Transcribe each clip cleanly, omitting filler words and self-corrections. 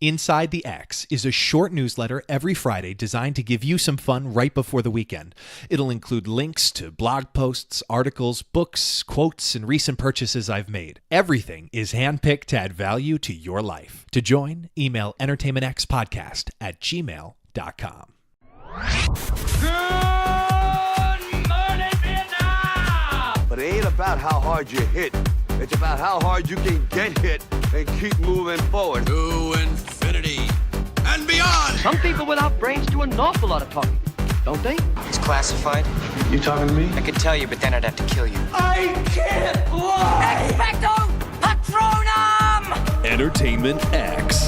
Inside the X is a short newsletter every Friday designed to give you some fun right before the weekend. It'll include links to blog posts, articles, books, quotes, and recent purchases I've made. Everything is handpicked to add value to your life. To join, email entertainmentxpodcast@gmail.com. Good morning, Vietnam! But it ain't about how hard you hit. It's about how hard you can get hit and keep moving forward. To infinity and beyond! Some people without brains do an awful lot of talking, don't they? It's classified. You talking to me? I could tell you, but then I'd have to kill you. I can't fly! Expecto Patronum! Entertainment X.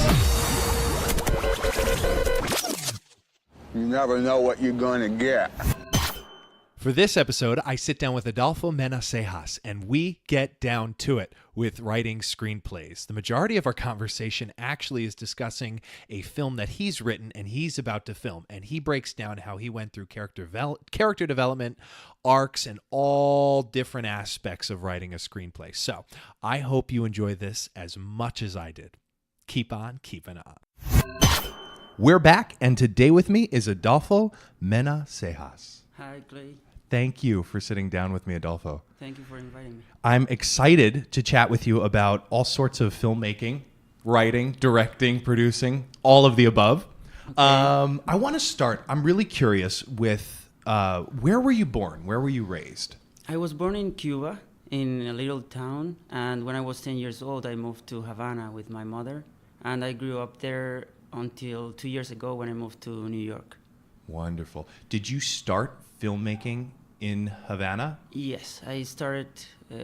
You never know what you're gonna get. For this episode, I sit down with Adolfo Mena Cejas, and we get down to it with writing screenplays. The majority of our conversation actually is discussing a film that he's written and he's about to film, and he breaks down how he went through character development, arcs, and all different aspects of writing a screenplay. So I hope you enjoy this as much as I did. Keep on keeping on. We're back, and today with me is Adolfo Mena Cejas. Hi, Clay. Thank you for sitting down with me, Adolfo. Thank you for inviting me. I'm excited to chat with you about all sorts of filmmaking, writing, directing, producing, all of the above. Okay. I want to start. I'm really curious with where were you born? Where were you raised? I was born in Cuba, in a little town, and when I was 10 years old, I moved to Havana with my mother, and I grew up there until 2 years ago when I moved to New York. Wonderful. Did you start filmmaking in Havana? Yes, I started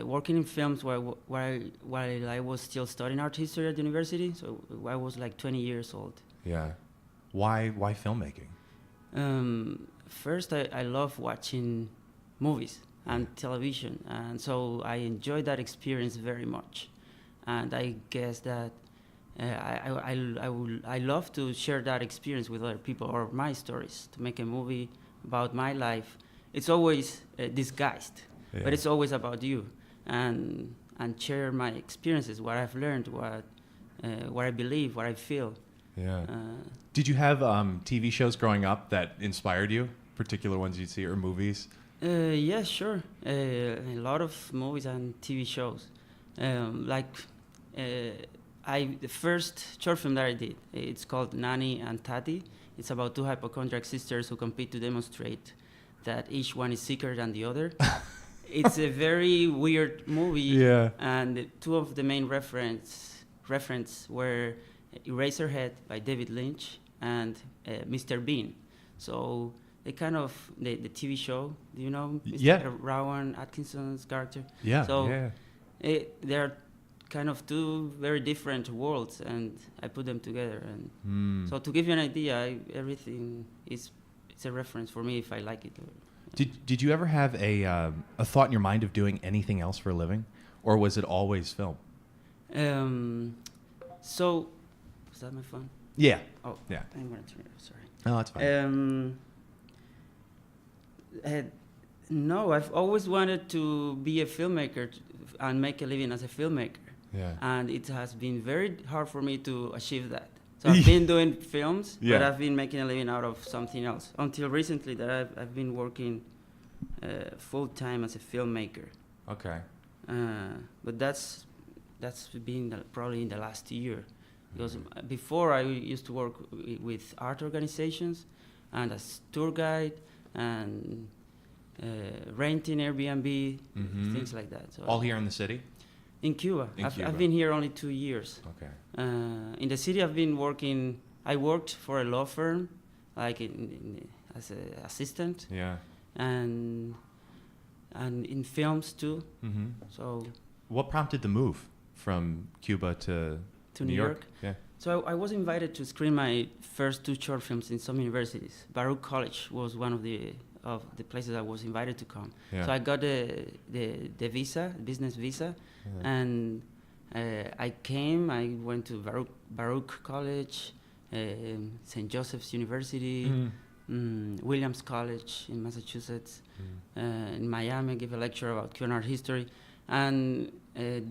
working in films while I was still studying art history at university, so I was like 20 years old. Yeah. Why filmmaking? First, I love watching movies and television, and so I enjoyed that experience very much. And I guess that I love to share that experience with other people, or my stories, to make a movie about my life. It's always disguised, but it's always about you, and share my experiences, what I've learned, what I believe, what I feel. Yeah. Did you have TV shows growing up that inspired you? Particular ones you'd see, or movies? Yeah, sure. A lot of movies and TV shows. The first short film that I did, it's called Nani and Tati. It's about two hypochondriac sisters who compete to demonstrate that each one is sicker than the other. It's a very weird movie. Yeah. And two of the main reference were Eraserhead by David Lynch and Mr. Bean. So they kind of, the TV show, do you know Mr. Rowan Atkinson's character? Yeah. So they're kind of two very different worlds, and I put them together. And so to give you an idea, everything it's a reference for me if I like it. Did you ever have a thought in your mind of doing anything else for a living, or was it always film? So, is that my phone? Yeah. Oh, yeah. I'm gonna turn it off. Sorry. Oh, that's fine. No, I've always wanted to be a filmmaker and make a living as a filmmaker. Yeah. And it has been very hard for me to achieve that. So I've been doing films, but I've been making a living out of something else. Until recently that I've been working full-time as a filmmaker. Okay. But that's been probably in the last year. Because before I used to work with art organizations and as tour guide and renting Airbnb, things like that. So all here in the city? In Cuba. I've been here only 2 years. Okay. In the city, I've been working. I worked for a law firm, like as an assistant. Yeah. And in films too. Mm-hmm. So. What prompted the move from Cuba to New York? Yeah. So I was invited to screen my first two short films in some universities. Baruch College was one of the places I was invited to come. Yeah. So I got the visa, business visa, and I came. I went to Baruch College, St. Joseph's University, Williams College in Massachusetts, in Miami. I gave a lecture about Cuban art history, and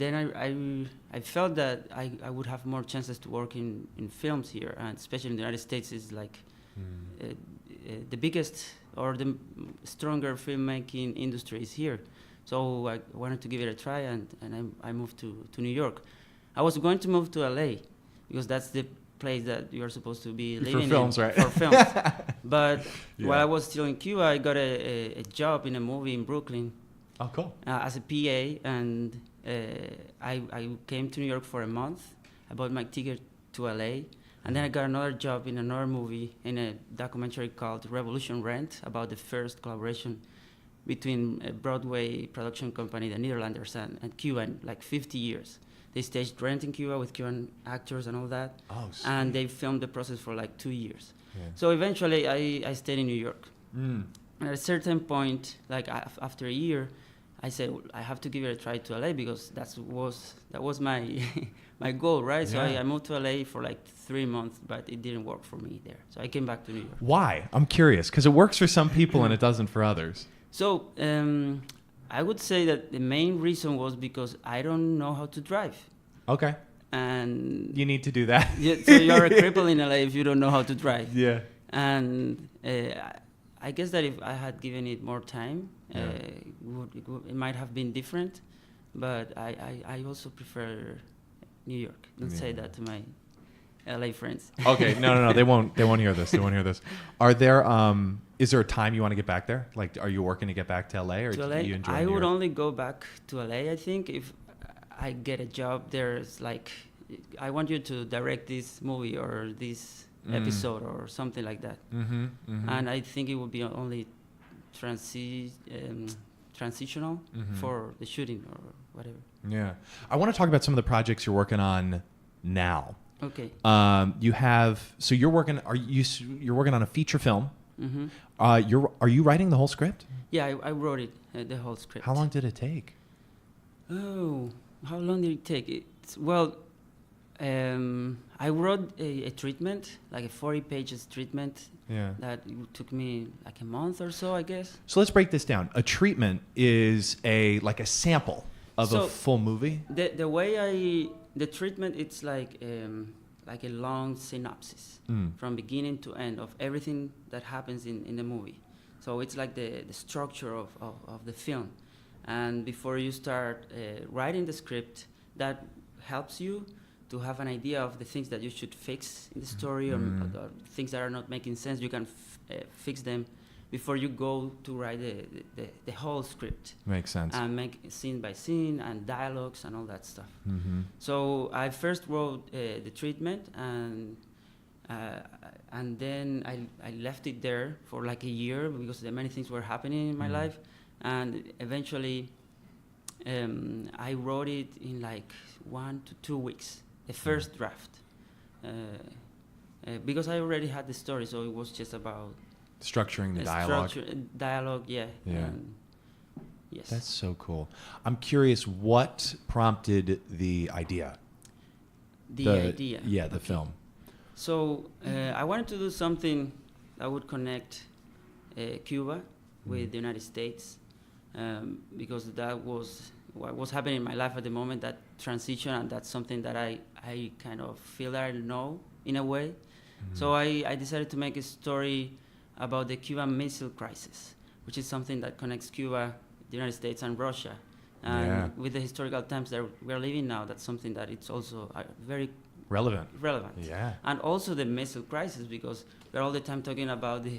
then I felt that I would have more chances to work in films here, and especially in the United States is like the biggest or the stronger filmmaking industry is here. So I wanted to give it a try, and I moved to New York. I was going to move to LA because that's the place that you are supposed to be living for films, in, right? For films. But Yeah. while I was still in Cuba, I got a job in a movie in Brooklyn Oh, cool. as a PA, and I came to New York for a month. I bought my ticket to LA, and then I got another job in another movie, in a documentary called Revolution Rent, about the first collaboration between a Broadway production company, the Netherlanders, and Cuba in like 50 years. They staged Rent in Cuba with Cuban actors and all that. Oh, sweet. And they filmed the process for like 2 years. Yeah. So eventually I stayed in New York. Mm. And at a certain point, like after a year, I said, well, I have to give it a try to LA because that was my my goal, right? So Yeah. I moved to LA for like 3 months, but it didn't work for me there. So I came back to New York. Why? I'm curious because it works for some people and it doesn't for others. So I would say that the main reason was because I don't know how to drive. Okay. And You need to do that. so you're a cripple in LA if you don't know how to drive. Yeah. And I guess that if I had given it more time, Yeah. it might have been different. But I also prefer New York. Don't say Yeah. that to my LA friends. Okay. No. They won't hear this. They won't hear this. Are there is there a time you want to get back there? Like, are you working to get back to LA, or To do LA, you enjoy I New would York? only go back to LA, I think, if I get a job there. It's like, I want you to direct this movie or this episode or something like that. Mm-hmm. Mm-hmm. And I think it would be only transitional for the shooting or whatever. Yeah. I want to talk about some of the projects you're working on now. Okay. You have you're working. You're working on a feature film. Mm-hmm. Are you writing the whole script? Yeah, I wrote it, the whole script. How long did it take? Oh, how long did it take? I wrote a treatment, like a 40 pages treatment. Yeah. That it took me like a month or so, I guess. So let's break this down. A treatment is a sample of a full movie. The treatment, it's like a long synopsis from beginning to end of everything that happens in the movie. So it's like the structure of the film. And before you start writing the script, that helps you to have an idea of the things that you should fix in the story or things that are not making sense. You can fix them before you go to write the whole script. Makes sense. And make scene by scene and dialogues and all that stuff. Mm-hmm. So I first wrote the treatment, and then I left it there for like a year because there many things were happening in my life, and eventually I wrote it in like 1 to 2 weeks, the first draft, because I already had the story, so it was just about Structuring the dialogue. Dialogue, yeah. Yeah. Yes. That's so cool. I'm curious, what prompted the idea? The idea. Yeah, the film. So I wanted to do something that would connect Cuba with the United States, because that was what was happening in my life at the moment, that transition, and that's something that I kind of feel that I know in a way. So I decided to make a story about the Cuban Missile Crisis, which is something that connects Cuba, the United States, and Russia. And with the historical times that we're living now, that's something that it's also very relevant. Yeah. And also the missile crisis, because we're all the time talking about the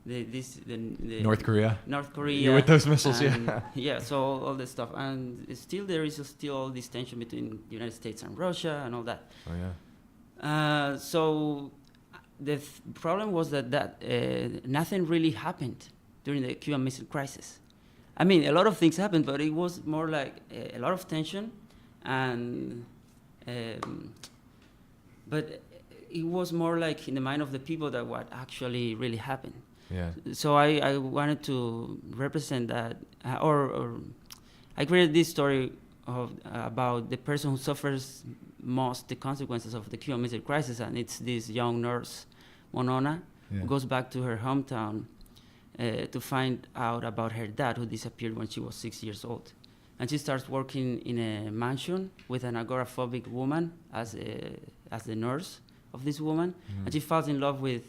North Korea. North Korea. Yeah, with those missiles, and yeah. So all this stuff, and there is still all this tension between the United States and Russia and all that. Oh yeah. So the problem was that nothing really happened during the Cuban Missile Crisis. I mean, a lot of things happened, but it was more like a lot of tension, and but it was more like in the mind of the people that what actually really happened. Yeah. So I wanted to represent that, or I created this story about the person who suffers most the consequences of the Cuban Missile Crisis, and it's this young nurse, Monona, who goes back to her hometown to find out about her dad, who disappeared when she was 6 years old. and she starts working in a mansion with an agoraphobic woman as the nurse of this woman, and she falls in love with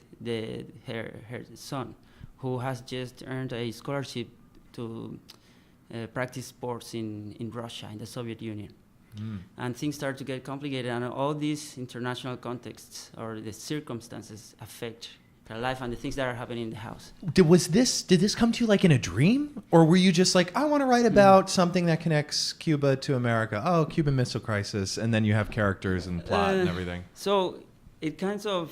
her son, who has just earned a scholarship to practice sports in Russia, in the Soviet Union. And things start to get complicated, and all these international contexts or the circumstances affect her life and the things that are happening in the house. Did this come to you like in a dream? Or were you just like, I want to write about something that connects Cuba to America? Oh, Cuban Missile Crisis. And then you have characters and plot and everything. So it's a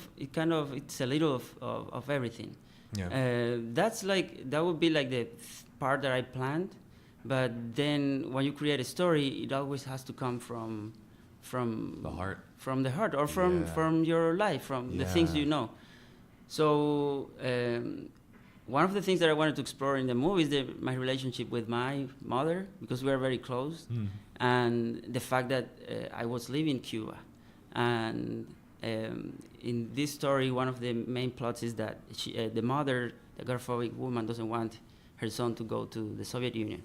little of everything. Yeah. That would be like the part that I planned. But then when you create a story, it always has to come from The heart. From the heart, or from your life, from the things you know. So one of the things that I wanted to explore in the movie is my relationship with my mother, because we are very close, and the fact that I was living Cuba. And in this story, one of the main plots is that the mother, the agoraphobic woman, doesn't want her son to go to the Soviet Union.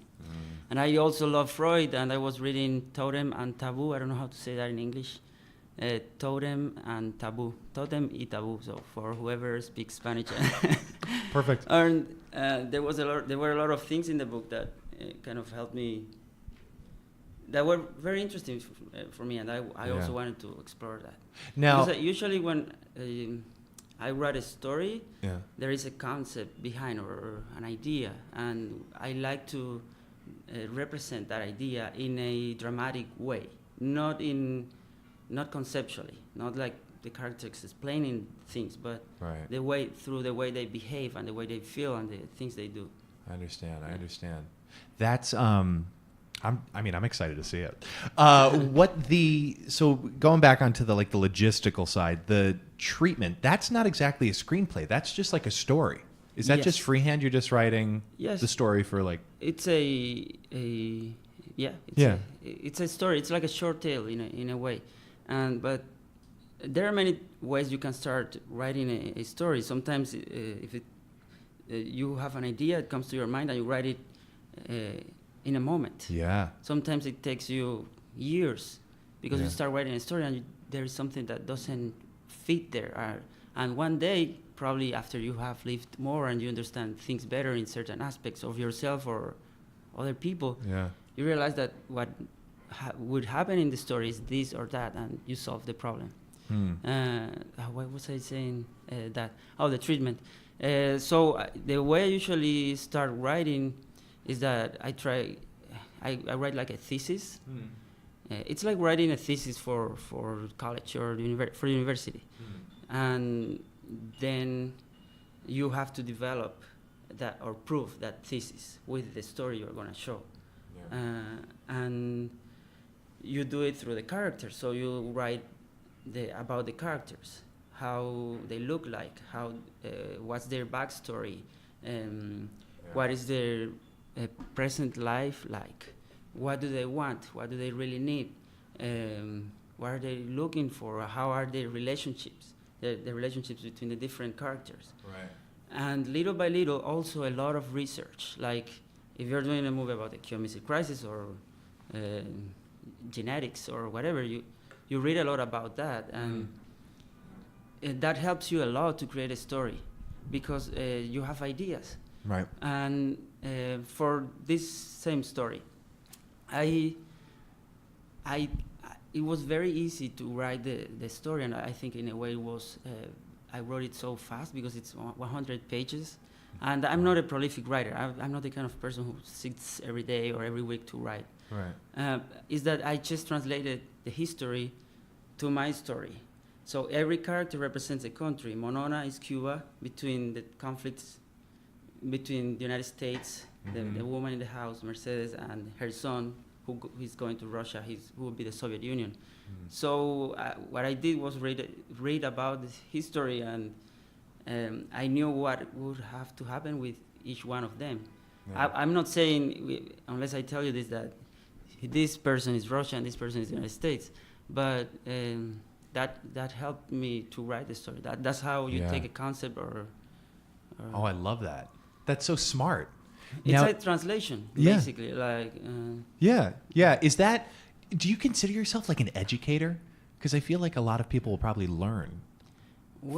And I also love Freud, and I was reading Totem and Taboo. I don't know how to say that in English. Totem and Taboo. Totem y Taboo, so for whoever speaks Spanish. Perfect. And there were a lot of things in the book that kind of helped me, that were very interesting for me, and I also wanted to explore that. Now, because usually when I write a story, yeah. there is a concept behind or an idea, and I like to represent that idea in a dramatic way, not conceptually, not like the characters explaining things, but through the way they behave and the way they feel and the things they do. I understand. That's I'm excited to see it. So going back onto the logistical side, the treatment, that's not exactly a screenplay. That's just like a story. Is that just freehand? You're just writing the story for like... It's it's a story. It's like a short tale in a way. But there are many ways you can start writing a story. Sometimes if you have an idea, it comes to your mind and you write it in a moment. Yeah. Sometimes it takes you years because you start writing a story and there is something that doesn't fit there. And one day, probably after you have lived more and you understand things better in certain aspects of yourself or other people, you realize that what would happen in the story is this or that, and you solve the problem. What was I saying? The treatment. So the way I usually start writing is that I write like a thesis. It's like writing a thesis for college or for university. And then you have to develop that or prove that thesis with the story you're going to show. And you do it through the characters. So you write about the characters, how they look like, what's their backstory, what is their present life like, what do they want, what do they really need, what are they looking for, how are their relationships, the relationships between the different characters. Right. And little by little, also a lot of research. Like if you're doing a movie about the Cuban Missile Crisis or genetics or whatever, you read a lot about that, and that helps you a lot to create a story because you have ideas. Right. And for this same story, it was very easy to write the story, and I think in a way it was. I wrote it so fast because it's 100 pages, and I'm not a prolific writer. I'm not the kind of person who sits every day or every week to write. Right. Is that I just translated the history to my story. So every character represents a country. Monona is Cuba, between the conflicts between the United States, the woman in the house, Mercedes, and her son, who is going to Russia, who will be the Soviet Union. So what I did was read about the history, and I knew what would have to happen with each one of them. Yeah. I'm not saying, unless I tell you this, that this person is Russia and this person is the United States, but that helped me to write the story. That's how you take a concept or I love that. That's so smart. It's Now- a translation, Yeah. basically. Like, Yeah. Is that? Do you consider yourself like an educator? Because I feel like a lot of people will probably learn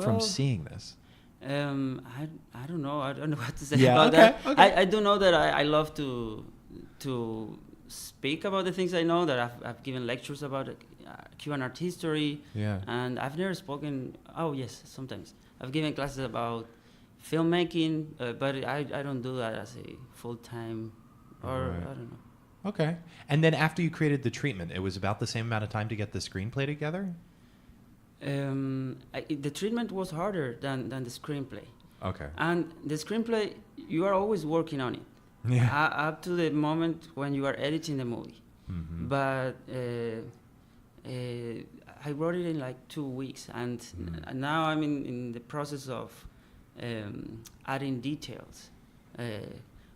from seeing this. I don't know. I don't know what to say Yeah, about okay, that. okay. I do know that I love to speak about the things I know. That I've given lectures about Cuban art history. Yeah. And I've never spoken. Oh yes, sometimes I've given classes about filmmaking, but I don't do that as a full time, or Right. I don't know. Okay. And then after you created the treatment, it was about the same amount of time to get the screenplay together? The treatment was harder than the screenplay. Okay. And the screenplay, you are always working on it. Yeah. Up to the moment when you are editing the movie. Mm-hmm. But I wrote it in like 2 weeks, and now I'm in the process of adding details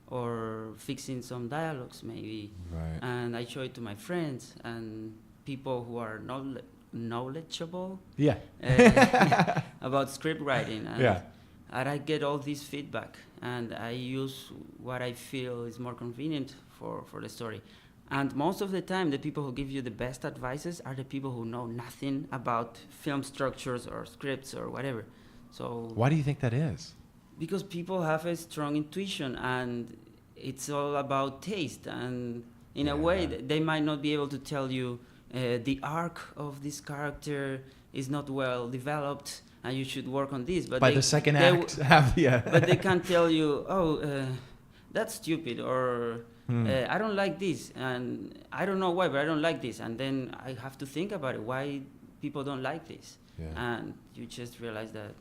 or fixing some dialogues maybe. Right. And I show it to my friends and people who are knowledgeable Yeah. about script writing. And, Yeah. and I get all this feedback, and I use what I feel is more convenient for the story. And most of the time, the people who give you the best advices are the people who know nothing about film structures or scripts or whatever. So Why do you think that is? because people have a strong intuition, and it's all about taste, and in a way they might not be able to tell you the arc of this character is not well developed and you should work on this, but By the second act, have but they can't tell you, that's stupid, or I don't like this, and I don't know why, but I don't like this, and then I have to think about it, why people don't like this. And you just realize that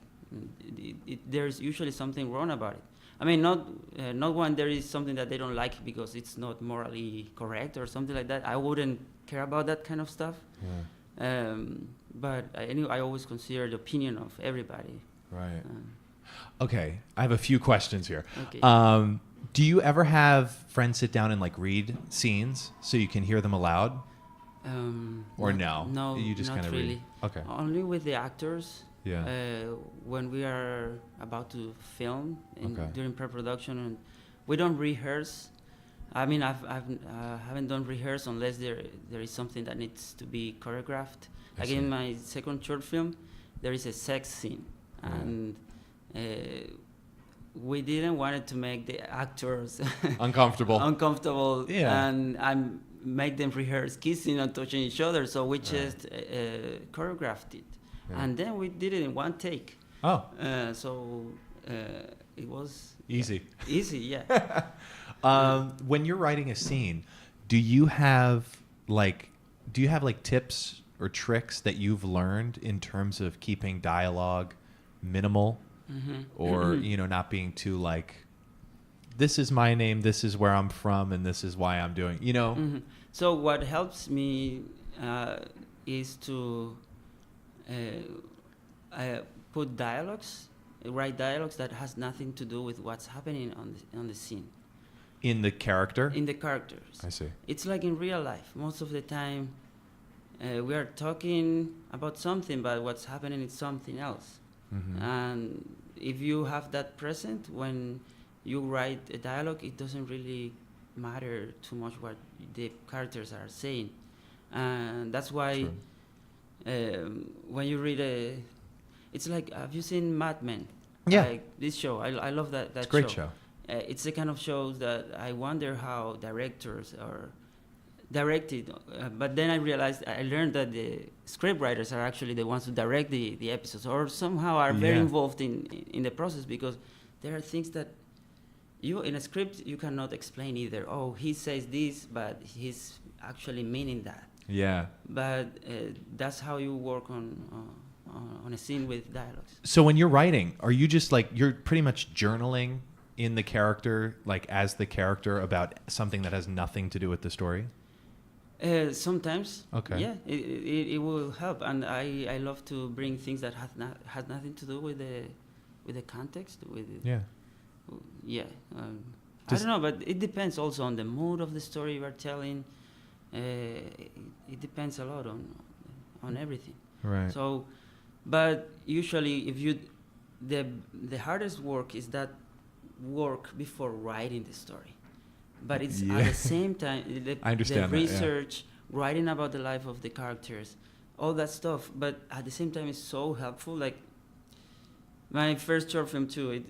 there's usually something wrong about it. I mean, not when there is something that they don't like because it's not morally correct or something like that. I wouldn't care about that kind of stuff. But I always consider the opinion of everybody. Right. Okay, I have a few questions here. Okay. Do you ever have friends sit down and like read scenes so you can hear them aloud? Or no? No, You just not kind of really. read. Okay. Only with the actors. Yeah. When we are about to film Okay. during pre-production, and we don't rehearse. I mean, I haven't done rehearse unless there is something that needs to be choreographed. I Like see. in my second short film, there is a sex scene, and we didn't want it to make the actors Uncomfortable. uncomfortable, Yeah. and make them rehearse kissing and touching each other. So we just choreographed it, and then we did it in one take. Oh, So it was easy. easy, yeah. When you're writing a scene, do you have like tips or tricks that you've learned in terms of keeping dialogue minimal, or not being too like, this is my name, this is where I'm from, and this is why I'm doing, So what helps me is to put write dialogues that has nothing to do with what's happening on the scene. in the character. In the characters. I see. It's like in real life. Most of the time, we are talking about something, but what's happening is something else. And if you have that present when you write a dialogue, it doesn't really matter too much what the characters are saying. And that's why when you read it's like, have you seen Mad Men? Yeah. Like this show. I love that It's a great show. It's the kind of shows that I wonder how directors are directed. But then I learned that the script writers are actually the ones who direct the episodes, or somehow are very involved in the process, because there are things that in a script you cannot explain either. Oh, he says this, but he's actually meaning that. Yeah. But that's how you work on a scene with dialogues. So when you're writing, are you just like, you're pretty much journaling in the character, like as the character, about something that has nothing to do with the story? Sometimes. Okay. Yeah, it will help, and I love to bring things that has nothing to do with the context. I don't know, but it depends also on the mood of the story you are telling. It depends a lot on everything. Right. So, but usually, the hardest work is that work before writing the story, but it's Yeah. at the same time I understand the that, yeah. research, writing about the life of the characters, all that stuff. But at the same time, it's so helpful. Like my first short film too.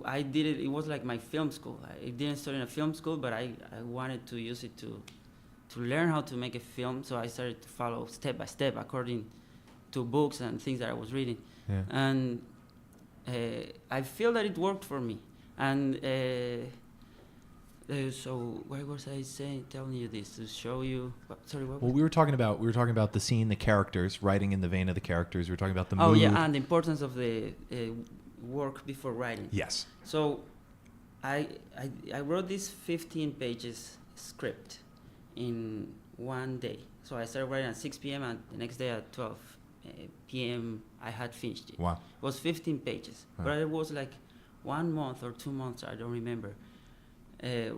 I did it. It was like my film school. I didn't study in a film school, but I wanted to use it to learn how to make a film. So I started to follow step by step according to books and things that I was reading. Yeah. And I feel that it worked for me. And so why was I telling you this? To show you, sorry, what? Well, we were talking about the scene, the characters, writing in the vein of the characters. We were talking about the mood. Oh yeah, and the importance of the work before writing. Yes. So I wrote this 15 pages script in one day. So I started writing at 6 p.m. and the next day at 12 p.m. I had finished it. Wow. It was 15 pages, Huh. but it was like 1 month or 2 months, I don't remember,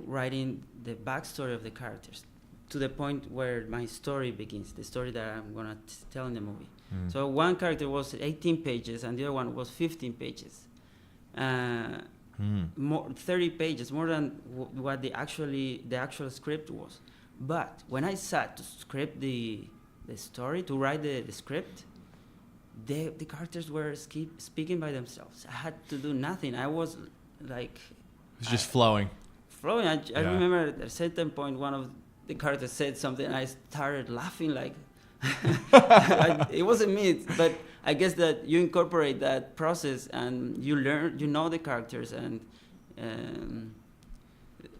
writing the backstory of the characters to the point where my story begins, the story that I'm gonna tell in the movie. Mm. So one character was 18 pages and the other one was 15 pages. More 30 pages, more than what the actual script was. But when I sat to script the story, to write the script, the characters were speaking by themselves. I had to do nothing. I was like... It was just flowing. Flowing. I Yeah. remember at a certain point, one of the characters said something, and I started laughing like... it wasn't me, but I guess that you incorporate that process and you learn, you know the characters, and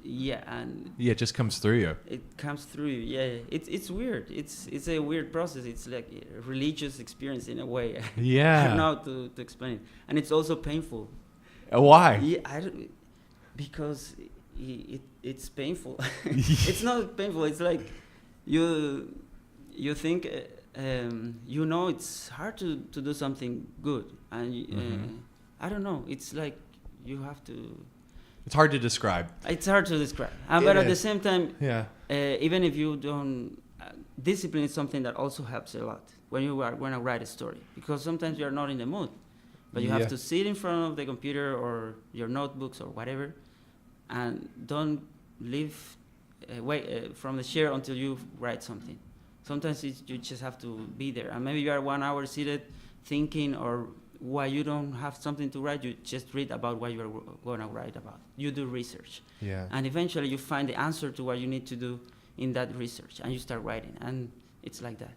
yeah, and Yeah, it just comes through you. it comes through you. Yeah, it's weird. It's a weird process. It's like a religious experience in a way. I Yeah. don't know how to explain it, and it's also painful. Why? Yeah, because it's painful. It's not painful. It's like you think you know it's hard to do something good, and I don't know. It's like you have to. It's hard to describe. It's hard to describe, It but at the is. same time, Yeah. even if you don't, discipline is something that also helps a lot when you are going to write a story, because sometimes you are not in the mood, but you Yeah. have to sit in front of the computer or your notebooks or whatever, and don't leave from the chair until you write something. Sometimes you just have to be there, and maybe you are 1 hour seated thinking, or why you don't have something to write, you just read about what you're going to write about. You do research. Yeah. And eventually you find the answer to what you need to do in that research, and you start writing, and it's like that.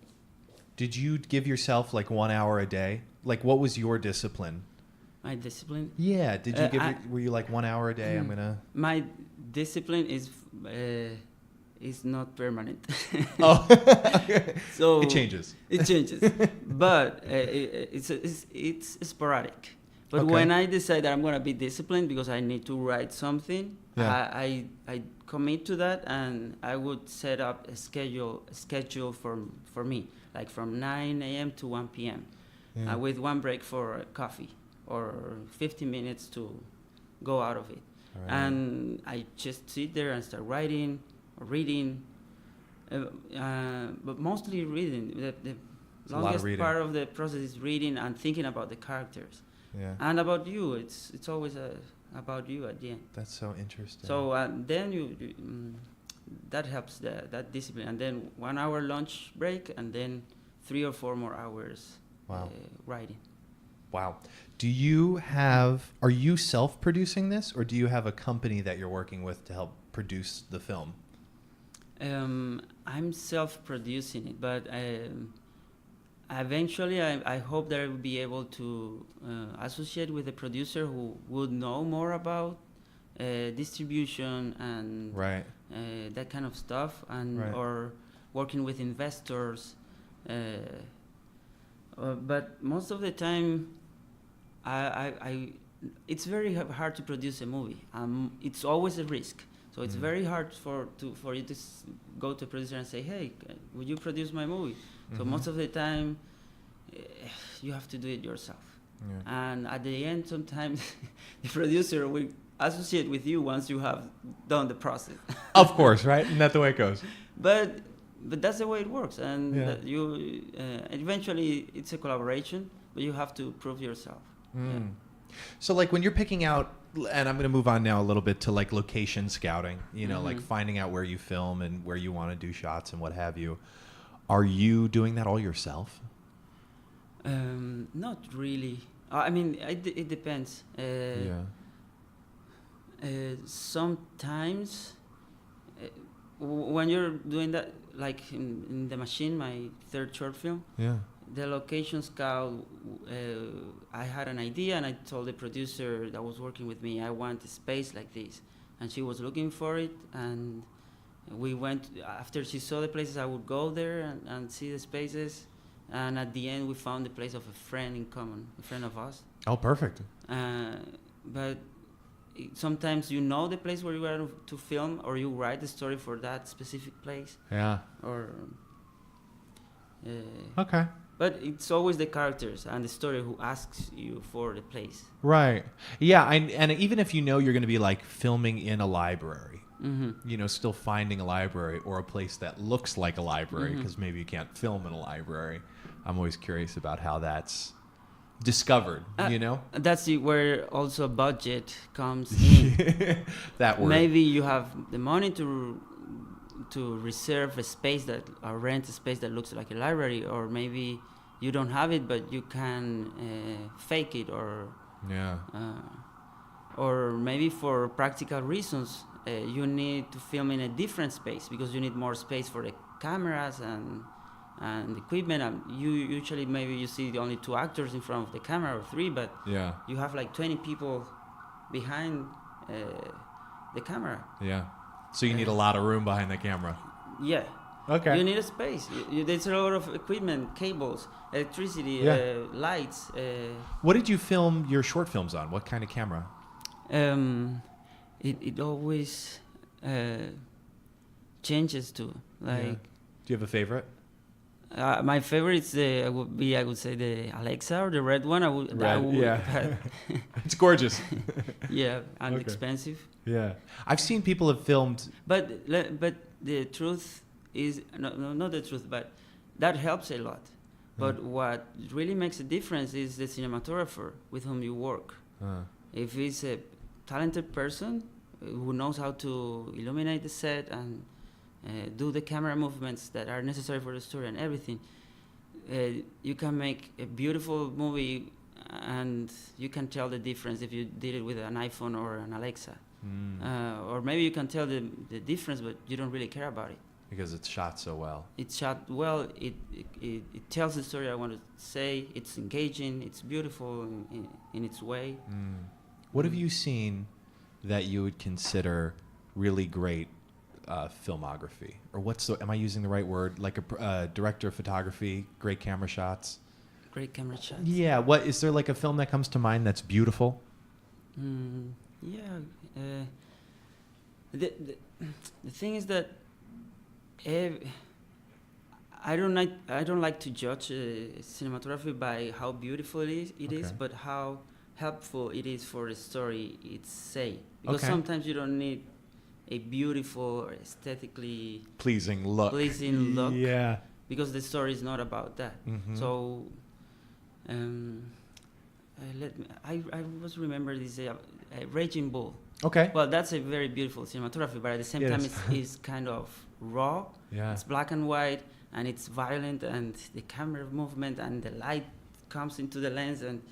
Did you give yourself like 1 hour a day? Like, what was your discipline? My discipline? Yeah. Did you were you like 1 hour a day? I'm gonna. My discipline is not permanent. Oh. So It changes. It changes, but it's sporadic. But Okay. when I decide that I'm gonna be disciplined because I need to write something, Yeah. I commit to that, and I would set up a schedule for me, like from 9 a.m. to 1 p.m. Yeah. With one break for coffee or 50 minutes to go out of it. Right. And I just sit there and start writing or reading, but mostly reading. The a lot of longest reading. part of the process is reading and thinking about the characters Yeah. and about you. It's always about you at the end. That's so interesting. So then you that helps that discipline, and then 1 hour lunch break, and then 3 or 4 more hours Wow. writing. Wow. Are you self-producing this, or do you have a company that you're working with to help produce the film? I'm self-producing it, but eventually I hope that I will be able to associate with a producer who would know more about distribution and Right. that kind of stuff, and Right. or working with investors. But most of the time, it's very hard to produce a movie. It's always a risk. So it's very hard for you to go to a producer and say, "Hey, would you produce my movie?" So most of the time, you have to do it yourself. Yeah. And at the end, sometimes the producer will associate with you once you have done the process. Of course, right? Isn't that the way it goes? But that's the way it works, and Yeah. that eventually it's a collaboration, but you have to prove yourself. Mm. So like when you're picking out, and I'm going to move on now a little bit to like location scouting, you know, like finding out where you film and where you want to do shots and what have you. Are you doing that all yourself? Not really. I mean, it depends. Sometimes when you're doing that, like in The Machine, my third short film, the location scout, I had an idea and I told the producer that was working with me, I want a space like this. And she was looking for it, and we went, after she saw the places, I would go there and see the spaces. And at the end, we found the place of a friend in common, a friend of us. Oh, perfect. But sometimes you know the place where you are to film, or you write the story for that specific place. Yeah. Or okay. But it's always the characters and the story who asks you for the place. Right. Yeah. And even if you know you're going to be like filming in a library, you know, still finding a library or a place that looks like a library, because maybe you can't film in a library. I'm always curious about how that's discovered, you know? That's where also budget comes in. That word. Maybe you have the money to reserve a space that, or rent a space that looks like a library, or maybe you don't have it, but you can fake it, or or maybe for practical reasons you need to film in a different space because you need more space for the cameras and equipment. You usually maybe you see only 2 actors in front of the camera or 3, but you have like 20 people behind the camera. Yeah. So you need a lot of room behind the camera. Yeah. Okay. You need a space. There's a lot of equipment, cables, electricity, lights. What did you film your short films on? What kind of camera? It always changes too. Like, do you have a favorite? My favorite is I would say the Alexa, or the red one. It's gorgeous. Yeah, and expensive. Yeah, I've seen people have filmed. But the truth is not the truth, but that helps a lot. But what really makes a difference is the cinematographer with whom you work. If he's a talented person who knows how to illuminate the set and do the camera movements that are necessary for the story and everything, you can make a beautiful movie, and you can tell the difference if you did it with an iPhone or an Alexa. Or maybe you can tell the difference, but you don't really care about it. Because it's shot so well. It's shot well. It tells the story I want to say. It's engaging. It's beautiful in its way. What have you seen that you would consider really great filmography? Or am I using the right word? Like a director of photography, great camera shots? Great camera shots. Yeah. Is there like a film that comes to mind that's beautiful? The thing is that I don't like to judge cinematography by how beautiful it is, but how helpful it is for the story it's say. Because sometimes you don't need a beautiful or aesthetically pleasing look. Yeah. Because the story is not about that. So I was remember this Raging Bull. Okay. Well, that's a very beautiful cinematography, but at the same time, it's kind of raw. Yeah. It's black and white, and it's violent, and the camera movement and the light comes into the lens, and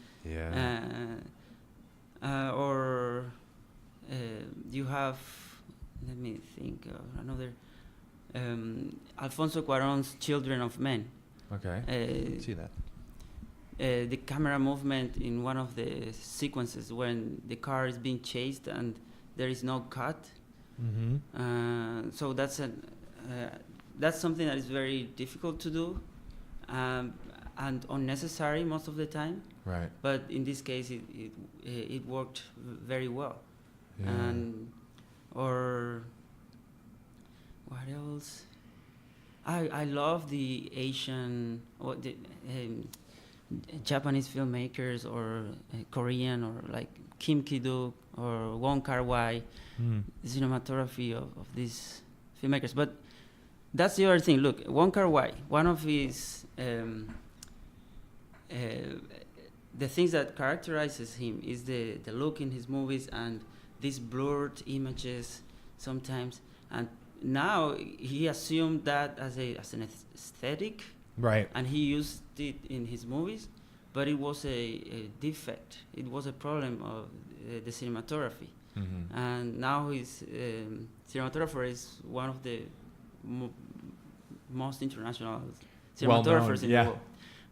you have, let me think of another, Alfonso Cuarón's Children of Men. Okay. See that. The camera movement in one of the sequences when the car is being chased and there is no cut. So that's something that is very difficult to do and unnecessary most of the time. Right. But in this case, it worked very well. Yeah. Or what else? I love the Asian or the Japanese filmmakers, or Korean, or like Kim Ki-duk or Wong Kar-wai, the cinematography of these filmmakers. But that's the other thing. Look, Wong Kar-wai, one of his the things that characterizes him is the look in his movies and these blurred images sometimes. And now he assumed that as an aesthetic, Right. and he used it in his movies, but it was a defect. It was a problem of the cinematography. Mm-hmm. And now his cinematographer is one of the most international cinematographers in the world.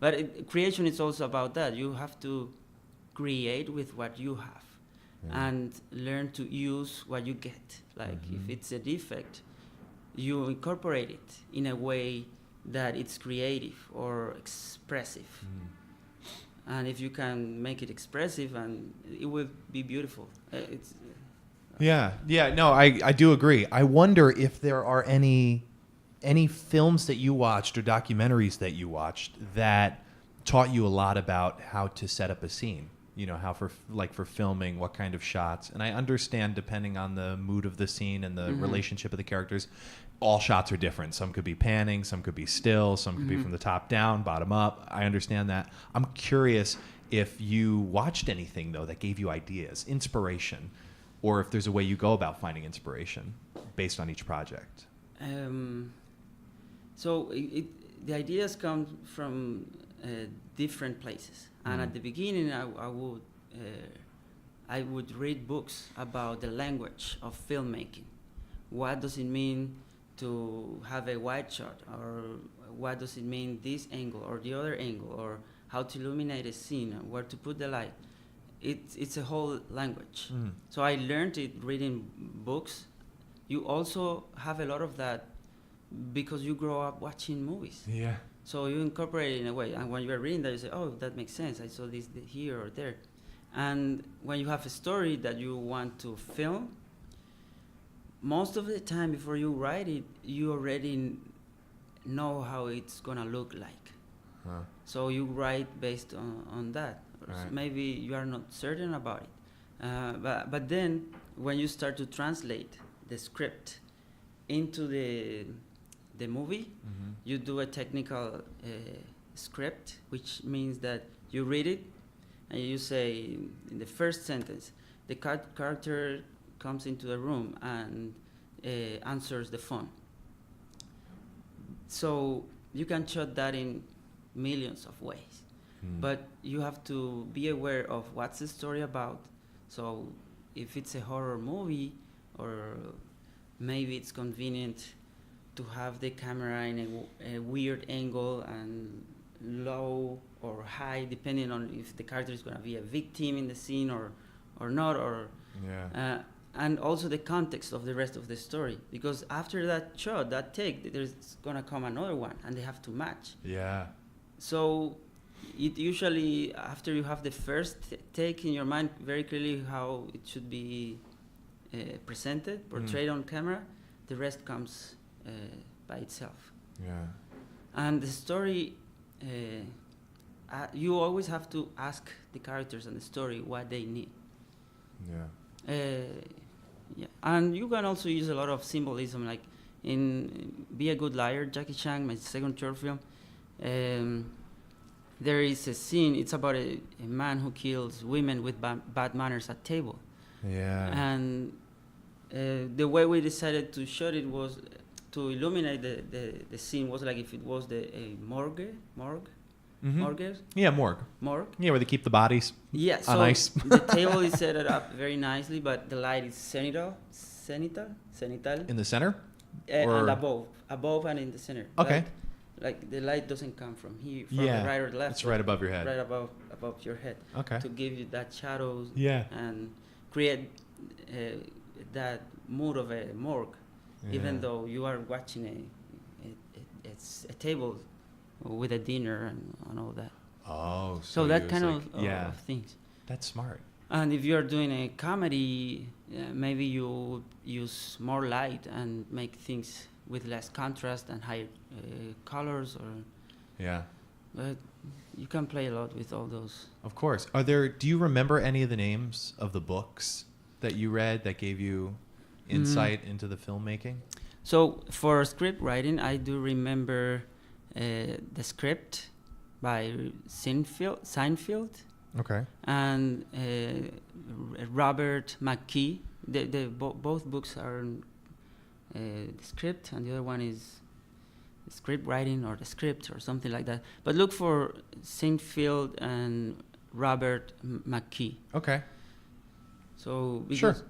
But creation is also about that. You have to create with what you have and learn to use what you get. Like if it's a defect, you incorporate it in a way that it's creative or expressive. And if you can make it expressive, and it will be beautiful. No, I do agree. I wonder if there are any films that you watched or documentaries that you watched that taught you a lot about how to set up a scene. You know, how for filming, what kind of shots. And I understand, depending on the mood of the scene and the relationship of the characters, all shots are different. Some could be panning, some could be still, some could be from the top down, bottom up. I understand that. I'm curious if you watched anything, though, that gave you ideas, inspiration, or if there's a way you go about finding inspiration based on each project. So the ideas come from different places. And at the beginning, I would read books about the language of filmmaking. What does it mean to have a wide shot, or what does it mean this angle or the other angle, or how to illuminate a scene, or where to put the light? It's a whole language. So I learned it reading books. You also have a lot of that because you grow up watching movies. Yeah. So you incorporate it in a way, and when you're reading that, you say, "Oh, that makes sense. I saw this here or there." And when you have a story that you want to film, most of the time before you write it, you already know how it's gonna look like. So you write based on that. Right. Maybe you are not certain about it, but then when you start to translate the script into the movie, you do a technical script, which means that you read it and you say in the first sentence, the character comes into the room and answers the phone. So you can shot that in millions of ways, but you have to be aware of what's the story about. So if it's a horror movie, or maybe it's convenient to have the camera in a weird angle and low or high, depending on if the character is going to be a victim in the scene or not, and also the context of the rest of the story, because after that shot, that take, there's going to come another one and they have to match. So it usually, after you have the first take in your mind very clearly how it should be presented, portrayed on camera, the rest comes by itself. And the story, you always have to ask the characters and the story what they need. And you can also use a lot of symbolism, like in Be a Good Liar, Jackie Chan, my second short film. There is a scene, it's about a man who kills women with bad manners at table. And the way we decided to shoot it was to illuminate the scene was like if it was a morgue. Morgue? Yeah, morgue. Yeah, where they keep the bodies on ice. The table is set up very nicely, but the light is cenital. In the center? And above and in the center. Okay. Like the light doesn't come from here, from the right or left. It's right above your head. Right above your head. Okay. To give you that shadows. Yeah. And create that mood of a morgue, even though you are watching a table with a dinner and all that. Oh, so that kind of things. That's smart. And if you're doing a comedy, maybe you use more light and make things with less contrast and higher colors, or but you can play a lot with all those. Of course. Do you remember any of the names of the books that you read that gave you insight into the filmmaking? So for script writing, I do remember the script by Seinfeld. Okay. And Robert McKee. Both books are the script, and the other one is script writing or the script or something like that. But look for Field and Robert McKee. Okay. So Sure. because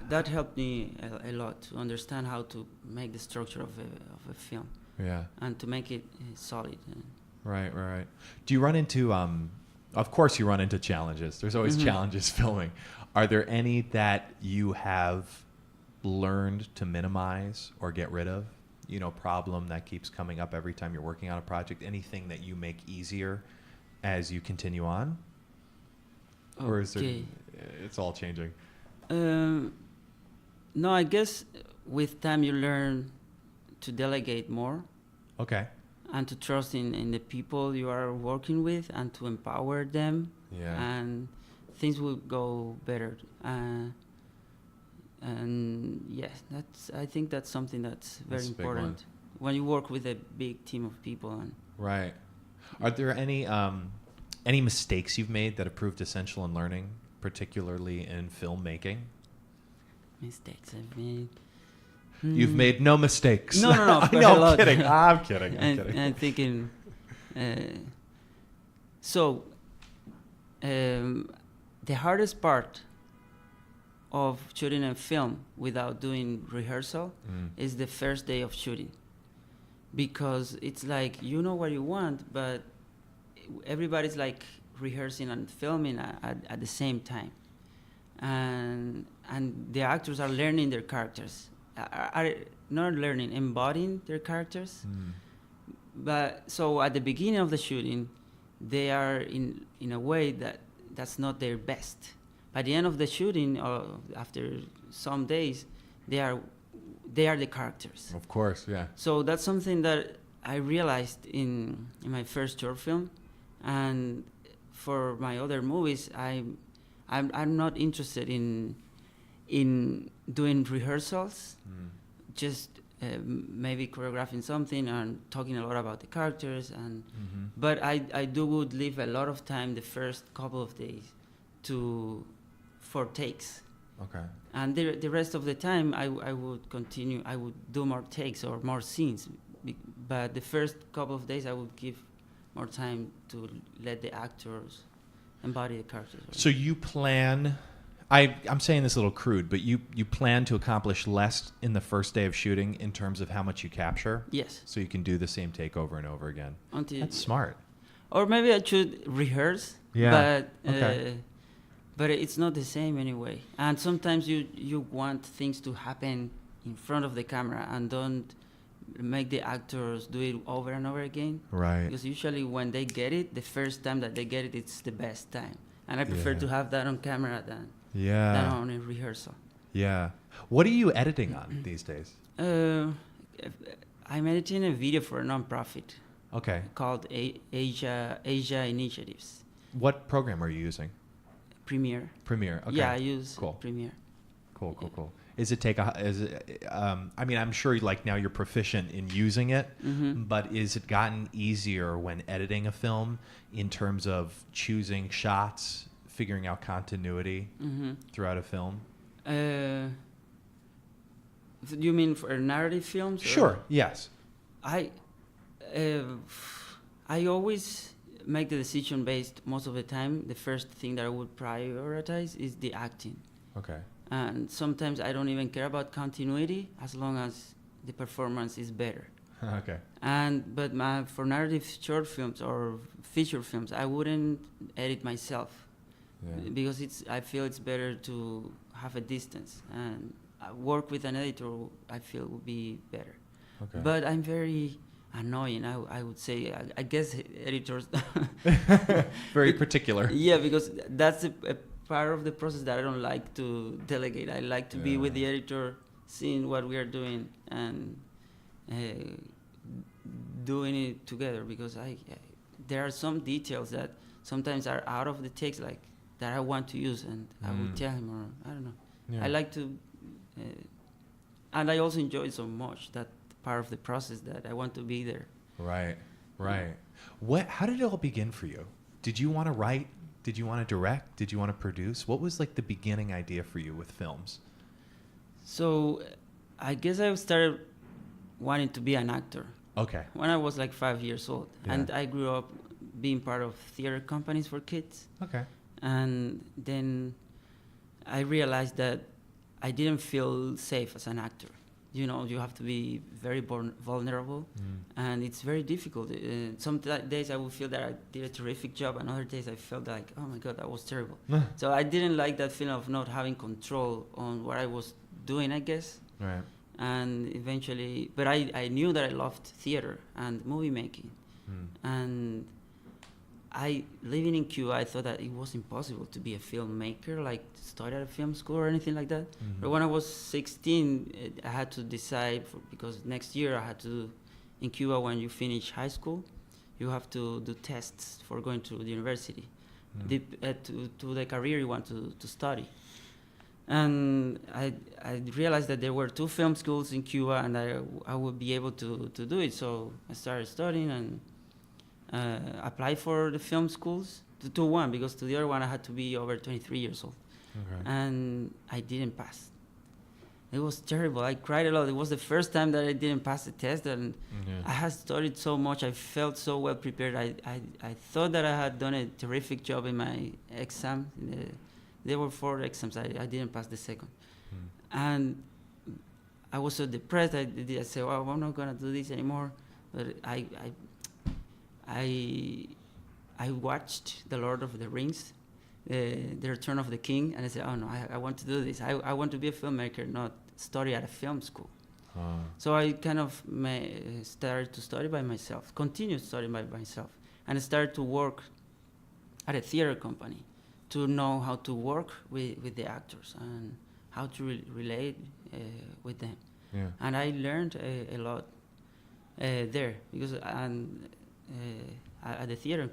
that helped me a lot to understand how to make the structure of a film Yeah. and to make it solid. Right. Do you run into, of course you run into challenges. There's always challenges filming. Are there any that you have learned to minimize or get rid of? You know, problem that keeps coming up every time you're working on a project? Anything that you make easier as you continue on? Or is there, it's all changing? No, I guess with time you learn to delegate more. Okay. And to trust in the people you are working with and to empower them. Yeah. And things will go better. And yes, I think that's something that's very important when you work with a big team of people. And right. Are there any mistakes you've made that have proved essential in learning, particularly in filmmaking? Mistakes I've made. You've made no mistakes. No. I'm kidding. I'm kidding. I'm thinking. The hardest part of shooting a film without doing rehearsal is the first day of shooting, because it's like you know what you want, but everybody's like rehearsing and filming at the same time, and the actors are learning their characters. Are not learning, embodying their characters. But so at the beginning of the shooting, they are in a way that's not their best. By the end of the shooting, or after some days, they are the characters. Of course, yeah. So that's something that I realized in my first short film, and for my other movies, I'm not interested in doing rehearsals, just maybe choreographing something and talking a lot about the characters, but I would leave a lot of time the first couple of days for takes. Okay. And the rest of the time I would continue. I would do more takes or more scenes, but the first couple of days I would give more time to let the actors embody the characters. So you plan. I'm saying this a little crude, but you plan to accomplish less in the first day of shooting in terms of how much you capture? Yes. So you can do the same take over and over again. That's smart. Or maybe I should rehearse. Yeah. But it's not the same anyway. And sometimes you want things to happen in front of the camera and don't make the actors do it over and over again. Right. Because usually when they get it, the first time that they get it, it's the best time. And I prefer to have that on camera than on a rehearsal. Yeah. What are you editing on these days? I'm editing a video for a nonprofit. Okay. Called Asia Initiatives. What program are you using? Premiere. Okay. Yeah, I use cool. Premiere. Cool. I mean, I'm sure like now you're proficient in using it, but is it gotten easier when editing a film in terms of choosing shots, figuring out continuity throughout a film? You mean for narrative films? Sure. Yes. I always make the decision based most of the time. The first thing that I would prioritize is the acting. Okay. And sometimes I don't even care about continuity as long as the performance is better. Okay. But for narrative short films or feature films, I wouldn't edit myself because I feel it's better to have a distance, and work with an editor I feel would be better. Okay. But I'm very annoying, I would say. I guess editors very particular. Yeah, because that's a part of the process that I don't like to delegate. I like to be with the editor, seeing what we are doing and doing it together, because there are some details that sometimes are out of the text, like that I want to use, and I will tell him, or I don't know. I like to, and I also enjoy so much that part of the process that I want to be there. Right. How did it all begin for you? Did you want to write? Did you want to direct? Did you want to produce? What was like the beginning idea for you with films? So I guess I started wanting to be an actor Okay. when I was like 5 years old. Yeah. And I grew up being part of theater companies for kids. Okay. And then I realized that I didn't feel safe as an actor. You know, you have to be very vulnerable, and it's very difficult. Some days I would feel that I did a terrific job, and other days I felt like, oh my God, that was terrible. So I didn't like that feeling of not having control on what I was doing, I guess. Right. And eventually, but I knew that I loved theater and movie making. And living in Cuba, I thought that it was impossible to be a filmmaker, like study at a film school or anything like that. But when I was 16, I had to decide, because next year I had to, in Cuba, when you finish high school, you have to do tests for going to the university, to the career you want to study. And I realized that there were 2 film schools in Cuba, and I would be able to do it. So I started studying and applied for the film schools, to one, because to the other one I had to be over 23 years old. Okay. And I didn't pass. It was terrible. I cried a lot. It was the first time that I didn't pass the test, and I had studied so much. I felt so well prepared. I thought that I had done a terrific job in my exam. There were 4 exams. I didn't pass the second. And I was so depressed. I said, well, I'm not going to do this anymore. But I watched The Lord of the Rings, The Return of the King, and I said, oh no, I want to do this. I want to be a filmmaker, not study at a film school. So I kind of started to study by myself, continued studying by myself, and I started to work at a theater company to know how to work with the actors and how to relate with them. Yeah. And I learned a lot there, because at the theater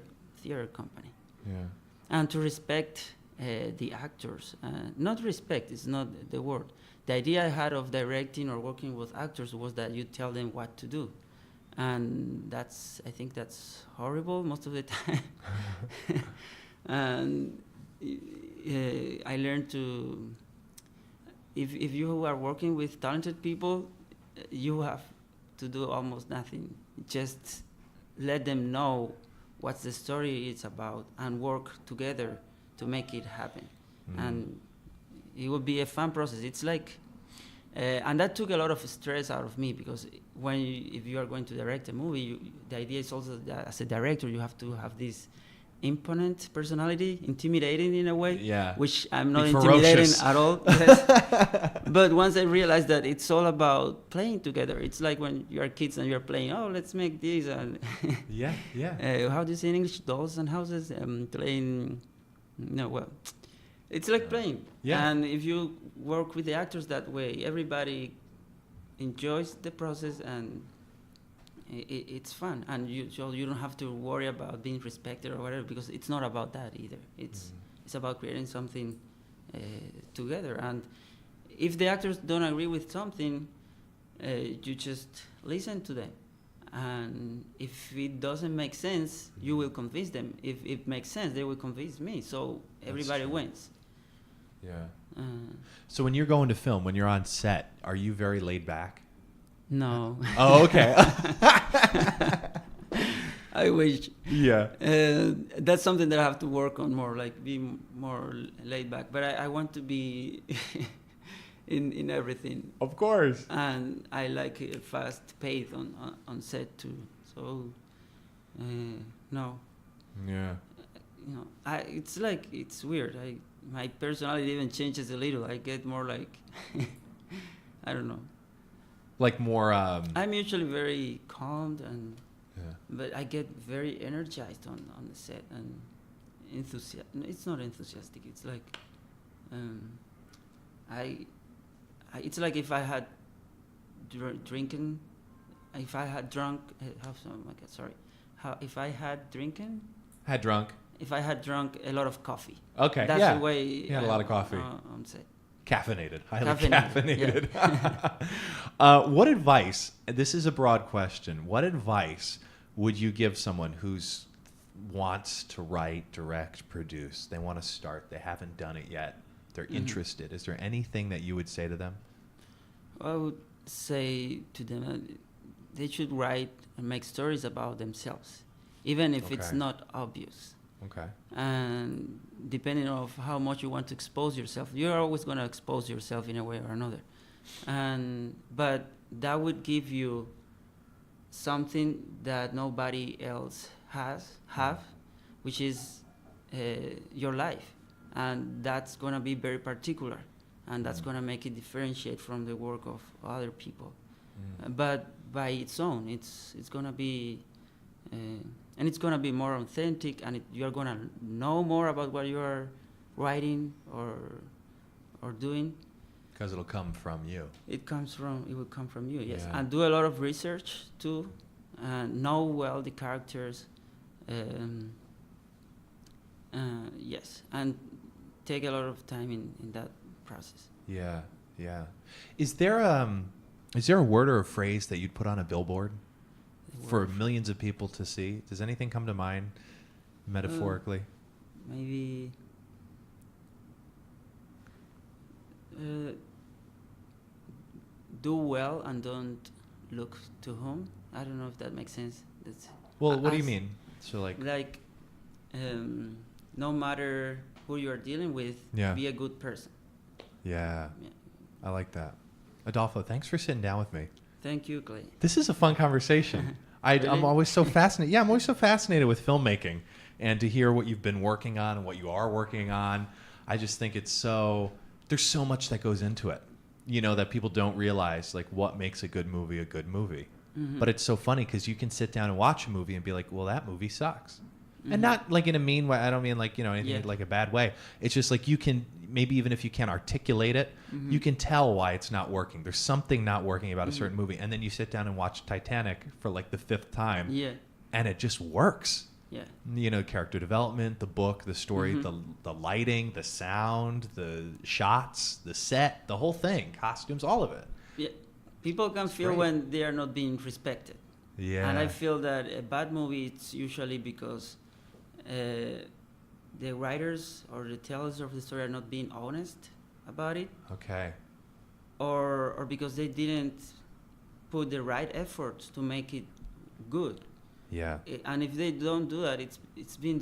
company. Yeah. And to respect the actors. Not respect, it's not the word. The idea I had of directing or working with actors was that you tell them what to do. And I think that's horrible most of the time. And I learned to, if you are working with talented people, you have to do almost nothing. Just let them know what the story is about and work together to make it happen. And it would be a fun process. It's like, and that took a lot of stress out of me, because if you are going to direct a movie, the idea is also that as a director you have to have this imponent personality, intimidating in a way, which I'm not intimidating at all. But once I realized that it's all about playing together, it's like when you are kids and you're playing, oh, let's make this, and how do you say in English, dolls and houses, playing, it's like playing. And if you work with the actors that way, everybody enjoys the process, and it's fun, and you don't have to worry about being respected or whatever, because it's not about that either. It's about creating something together. And if the actors don't agree with something, you just listen to them. And if it doesn't make sense, you will convince them. If it makes sense, they will convince me. So everybody wins. Yeah. So when you're going to film, when you're on set, are you very laid back? No. Oh, okay. I wish. Yeah. That's something that I have to work on more, like be more laid back. But I want to be in everything. Of course. And I like a fast pace on set too. So, no. Yeah. It's like, it's weird. My personality even changes a little. I get more like, I don't know. Like more. I'm usually very calm, but I get very energized on the set and enthusiastic. It's not enthusiastic. It's like, it's like if I had drinking, if I had drunk. If I had drinking. Had drunk. If I had drunk a lot of coffee. Okay. That's the way. You had a lot of coffee. On set. Caffeinated. Highly caffeinated. What advice, this is a broad question, what advice would you give someone who's wants to write, direct, produce. They want to start. They haven't done it yet. They're interested. Is there anything that you would say to them? I would say to them they should write and make stories about themselves, even if it's not obvious. Okay. And depending on how much you want to expose yourself, you're always going to expose yourself in a way or another. But that would give you something that nobody else have, which is your life. And that's going to be very particular. And that's going to make it differentiate from the work of other people. But by its own, it's going to be, and it's going to be more authentic, and you're going to know more about what you are writing or doing. Because it'll come from you. It will come from you, yes. Yeah. And do a lot of research too, know well the characters, yes, and take a lot of time in that process. Yeah, yeah. Is there a word or a phrase that you'd put on a billboard for millions of people to see? Does anything come to mind metaphorically? Maybe do well and don't look to whom. I don't know if that makes sense. Well, what do you mean? So like no matter who you are dealing with, be a good person. Yeah, I like that. Adolfo, thanks for sitting down with me. Thank you, Clay. This is a fun conversation. Really? I'm always so fascinated. Yeah, I'm always so fascinated with filmmaking, and to hear what you've been working on and what you are working on. I just think there's so much that goes into it, that people don't realize, like what makes a good movie a good movie. Mm-hmm. But it's so funny because you can sit down and watch a movie and be like, well, that movie sucks. Mm-hmm. And not like in a mean way. I don't mean like, anything like a bad way. It's just like you can, maybe even if you can't articulate it, you can tell why it's not working. There's something not working about a certain movie. And then you sit down and watch Titanic for like the 5th time. Yeah. And it just works. Yeah. Character development, the book, the story, the lighting, the sound, the shots, the set, the whole thing, costumes, all of it. Yeah. People can feel when they are not being respected. Yeah. And I feel that a bad movie, it's usually because the writers or the tellers of the story are not being honest about it. Okay. Or because they didn't put the right efforts to make it good. Yeah. And if they don't do that, it's being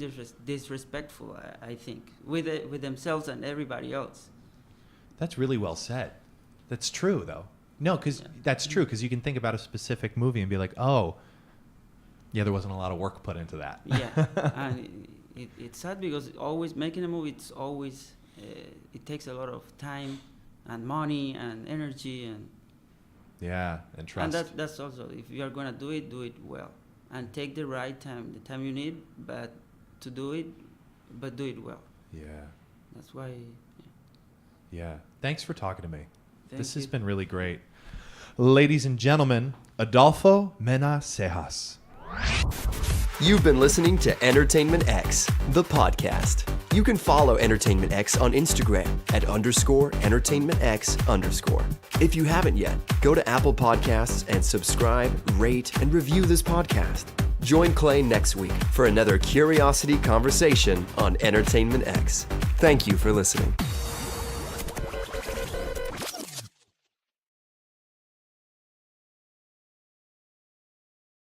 disrespectful, I think, with themselves and everybody else. That's really well said. That's true, though. No, because that's true, because you can think about a specific movie and be like, oh, yeah, there wasn't a lot of work put into that. Yeah, and it's sad because always making a movie, it's always, it takes a lot of time and money and energy and... Yeah, and trust. And that's also, if you are going to do it well. And take the right time, the time you need, but to do it, but do it well. Yeah. That's why... Yeah. Thanks for talking to me. This has you. been really great. Ladies and gentlemen, Adolfo Mena Cejas. You've been listening to Entertainment X, the podcast. You can follow Entertainment X on Instagram at _EntertainmentX_. If you haven't yet, go to Apple Podcasts and subscribe, rate, and review this podcast. Join Clay next week for another curiosity conversation on Entertainment X. Thank you for listening.